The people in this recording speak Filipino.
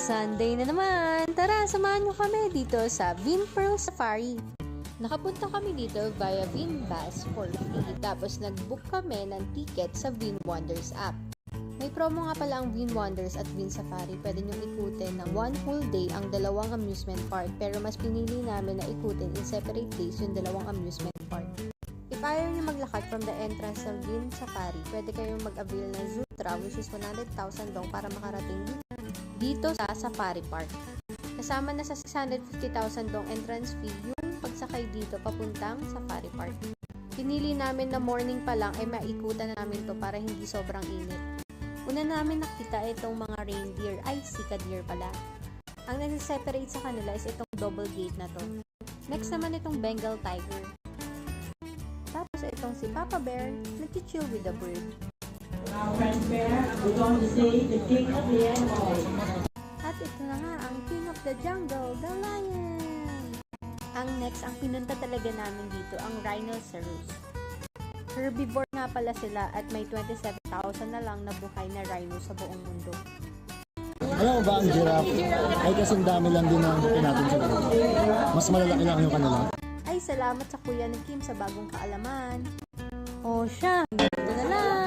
Sunday na naman! Tara, samahan nyo kami dito sa Vinpearl Safari. Nakapunta kami dito via VinBus for free, tapos nag-book kami ng ticket sa VinWonders app. May promo nga pala ang VinWonders at VinSafari. Pwede nyong ikutin ng one whole day ang dalawang amusement park, pero mas pinili namin na ikutin in separate days yung dalawang amusement park. If ayaw nyo maglakad from the entrance ng VinSafari, pwede kayong mag-avail ng Zutra, which is 100,000 dong para makarating dito sa Safari Park. Kasama na sa 650,000 dong entrance fee yung pagsakay dito papuntang Safari Park. Pinili namin na morning pa lang ay maikutan namin to para hindi sobrang init. Una namin nakita itong mga reindeer, ay sika deer pala. Ang nag-separate sa kanila is itong double gate na to. Next naman itong Bengal tiger. Tapos itong si Papa Bear, nag-chill with the bird. Now, Friend Bear, we're going to say the king of the animals. At ito na nga ang king of the jungle, the lion! Ang next, ang pinunta talaga namin dito, ang rhinoceros. Herbivore nga pala sila at may 27,000 na lang na buhay na rhino sa buong mundo. Alam mo ba ang giraffe? Ay kasing dami lang din ang natin sa loob. Mas malalaki lang yung kanila. Ay, salamat sa kuya ni Kim sa bagong kaalaman. O siya, hanggang dito na lang!